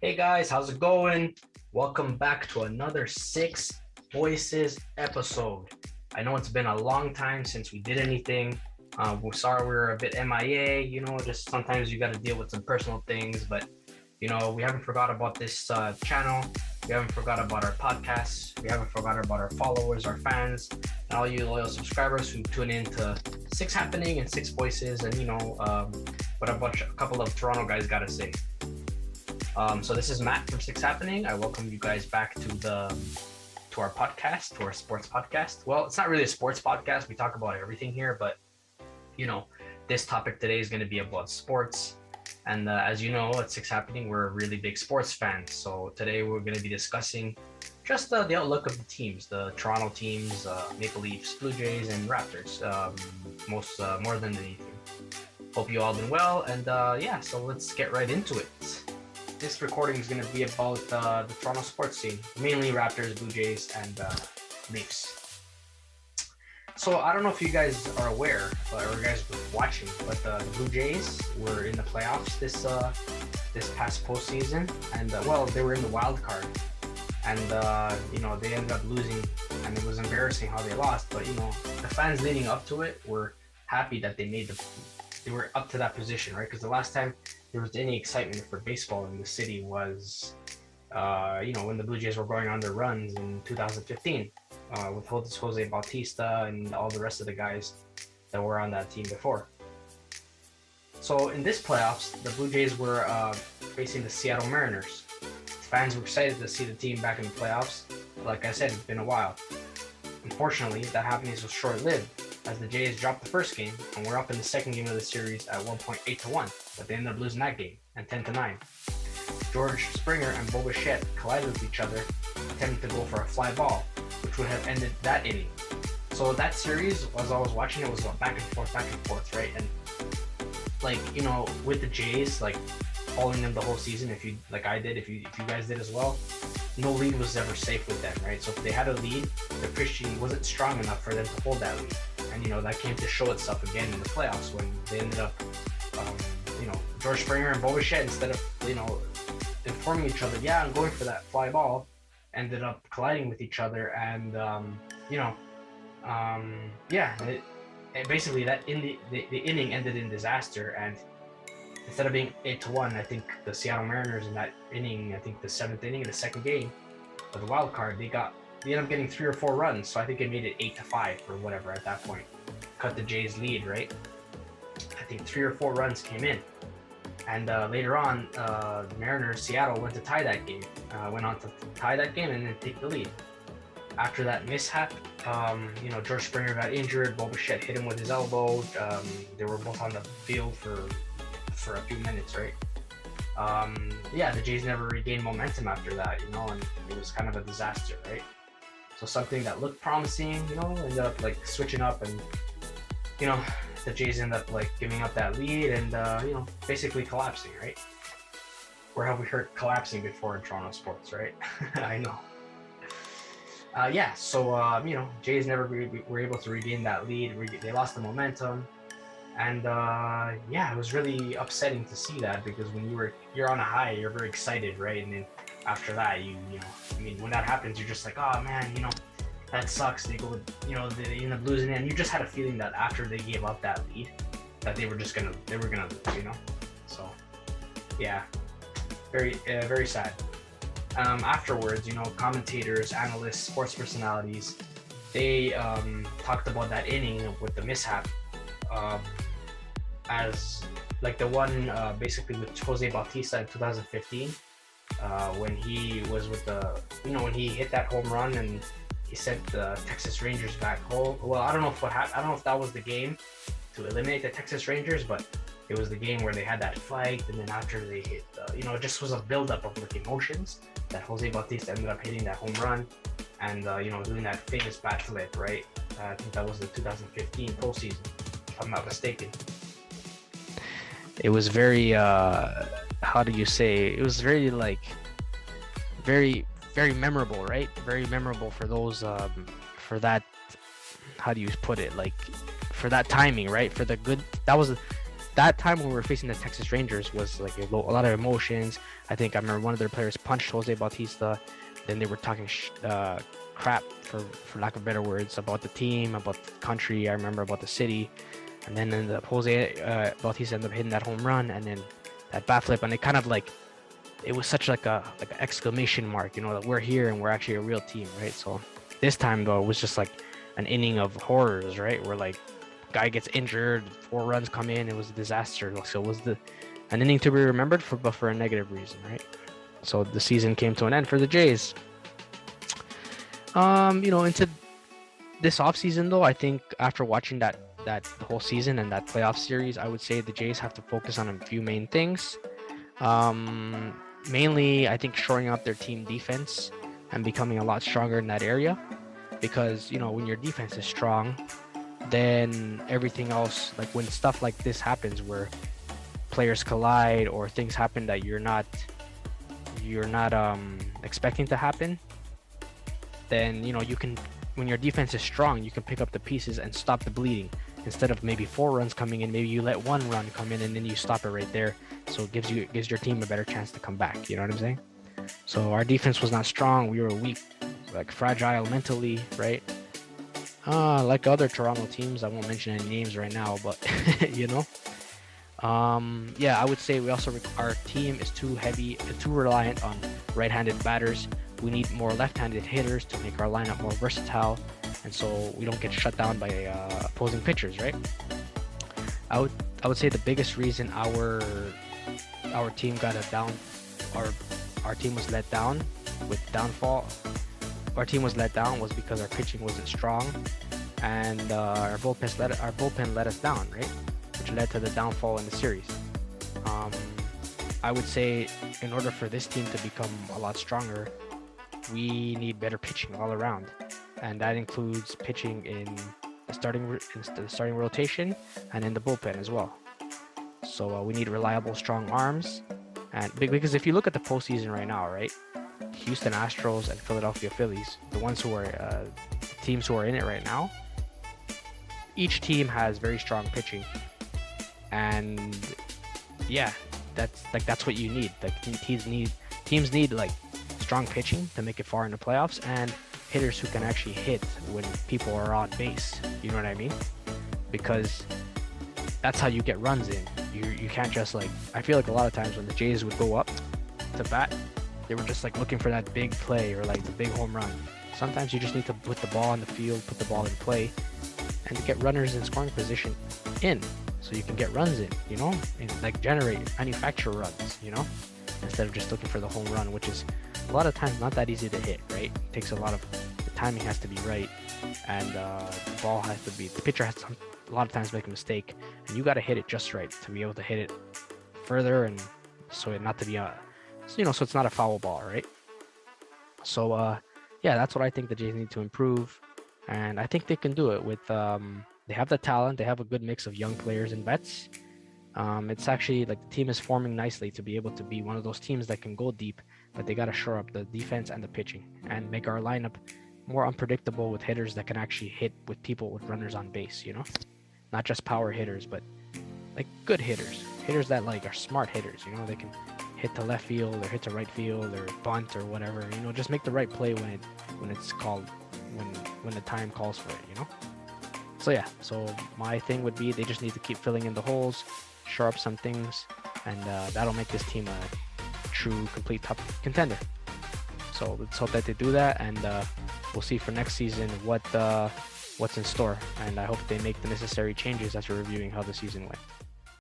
Hey guys, how's it going? Welcome back to another Six Voices episode. I know it's been a long time since we did anything. We're sorry we're a bit MIA, just sometimes you got to deal with some personal things, but we haven't forgot about this channel. We haven't forgot about our podcasts. We haven't forgot about our followers, our fans, and all you loyal subscribers who tune in to Six Happening and Six Voices, and what a couple of Toronto guys got to say. So this is Matt from Six Happening. I welcome you guys back to our podcast, to our sports podcast. Well, it's not really a sports podcast. We talk about everything here, but this topic today is going to be about sports. And as you know, at Six Happening, we're really big sports fans. So today we're going to be discussing just the outlook of the teams, the Toronto teams, Maple Leafs, Blue Jays, and Raptors. More than anything. Hope you all been well, and so let's get right into it. This recording is going to be about the Toronto sports scene, mainly Raptors, Blue Jays, and Leafs. So I don't know if you guys are aware, or you guys were watching, but the Blue Jays were in the playoffs this past postseason, and they were in the wild card, and they ended up losing, and it was embarrassing how they lost. But the fans leading up to it were happy that they were up to that position, right? Because the last time there was any excitement for baseball in the city was, when the Blue Jays were going on their runs in 2015 with Jose Bautista and all the rest of the guys that were on that team before. So in this playoffs, the Blue Jays were facing the Seattle Mariners. Fans were excited to see the team back in the playoffs. Like I said, it's been a while. Unfortunately, that happiness was short-lived, as the Jays dropped the first game and were up in the second game of the series at 1.8-1, but they ended up losing that game and 10-9. George Springer and Bo Bichette collided with each other, attempting to go for a fly ball, which would have ended that inning. So that series, as I was watching, it was back and forth, right? And with the Jays, following them the whole season, if you guys did as well, no lead was ever safe with them, right? So if they had a lead, the pitching wasn't strong enough for them to hold that lead. And that came to show itself again in the playoffs when they ended up, George Springer and Bo Bichette, instead of informing each other, yeah, I'm going for that fly ball, ended up colliding with each other, and basically that the inning ended in disaster. And instead of being 8-1, I think the Seattle Mariners in that inning, I think the seventh inning of the second game of the wild card, they ended up getting 3 or 4 runs. So I think it made it 8-5 or whatever at that point. Cut the Jays lead, right? I think 3 or 4 runs came in. And later on, the Mariners, Seattle went to tie that game. Went on to tie that game and then take the lead. After that mishap, George Springer got injured. Bo Bichette hit him with his elbow. They were both on the field for a few minutes, right? The Jays never regained momentum after that, and it was kind of a disaster, right? So something that looked promising, ended up switching up, and the Jays ended up giving up that lead and basically collapsing, right? Where have we heard collapsing before in Toronto sports, right? I know. Jays never were able to regain that lead. They lost the momentum. And it was really upsetting to see that, because when you're on a high, you're very excited, right? And then after that, when that happens, you're just like, oh man, that sucks. They go, they end up losing, and you just had a feeling that after they gave up that lead, that they were gonna lose, So yeah, very sad. Afterwards, commentators, analysts, sports personalities, they talked about that inning with the mishap. As the one basically with Jose Bautista in 2015, when he was with when he hit that home run and he sent the Texas Rangers back home. Well, I don't know if I don't know if that was the game to eliminate the Texas Rangers, but it was the game where they had that fight, and then after they hit, it just was a buildup of emotions that Jose Bautista ended up hitting that home run, and doing that famous bat flip, right? I think that was the 2015 postseason, if I'm not mistaken. It was very how do you say, it was very very memorable, right? Very memorable for those for that, how do you put it, for that timing, right? For the good, that that time when we were facing the Texas Rangers was like a lot of emotions. I remember one of their players punched Jose Bautista. Then they were talking crap, for lack of better words, about the team, about the country. I remember about the city. And then Jose Bautista ended up hitting that home run, and then that bat flip, and it kind of like, it was such like an exclamation mark, that we're here and we're actually a real team, right? So this time though, it was just like an inning of horrors, right? Where like guy gets injured, 4 runs come in, it was a disaster. So it was an inning to be remembered but for a negative reason, right? So the season came to an end for the Jays. Into this offseason though, I think after watching that the whole season and that playoff series, I would say the Jays have to focus on a few main things. Mainly, I think shoring up their team defense and becoming a lot stronger in that area, because when your defense is strong, then everything else, like when stuff like this happens where players collide or things happen that you're not expecting to happen, then you can, when your defense is strong, you can pick up the pieces and stop the bleeding. Instead of maybe 4 runs coming in, maybe you let 1 run come in and then you stop it right there. So it gives your team a better chance to come back. You know what I'm saying? So our defense was not strong. We were weak, like fragile mentally, right? Like other Toronto teams. I won't mention any names right now, but I would say we also our team is too reliant on right-handed batters. We need more left-handed hitters to make our lineup more versatile, and so we don't get shut down by opposing pitchers, right? I would say the biggest reason our team got our team was let down with downfall. Our team was let down was because our pitching wasn't strong, and our bullpen let us down, right? Which led to the downfall in the series. I would say in order for this team to become a lot stronger, we need better pitching all around, and that includes pitching in the starting rotation and in the bullpen as well. So we need reliable, strong arms, and because if you look at the postseason right now, right, Houston Astros and Philadelphia Phillies, the ones who are teams who are in it right now, each team has very strong pitching, and that's what you need. Like teams need like strong pitching to make it far in the playoffs, and hitters who can actually hit when people are on base. You know what I mean? Because that's how you get runs in. You can't just like, I feel like a lot of times when the Jays would go up to bat, they were just like looking for that big play or like the big home run. Sometimes you just need to put the ball in the field, put the ball in play, and to get runners in scoring position in, so you can get runs in, and like manufacture runs, instead of just looking for the home run, which is a lot of times not that easy to hit, right? It takes the timing has to be right, and the pitcher has to a lot of times make a mistake, and you got to hit it just right to be able to hit it further, and so it not to be so it's not a foul ball, right? So that's what I think the Jays need to improve, and I think they can do it with they have the talent, they have a good mix of young players and vets. It's actually like the team is forming nicely to be able to be one of those teams that can go deep, but they got to shore up the defense and the pitching and make our lineup more unpredictable with hitters that can actually hit with people with runners on base, not just power hitters, but like good hitters that like are smart hitters, they can hit to left field or hit to right field or bunt or whatever, just make the right play when it's called, when the time calls for it, So my thing would be they just need to keep filling in the holes, shore up some things, and that'll make this team a true, complete top contender. So let's hope that they do that, and we'll see for next season what's in store. And I hope they make the necessary changes after reviewing how the season went.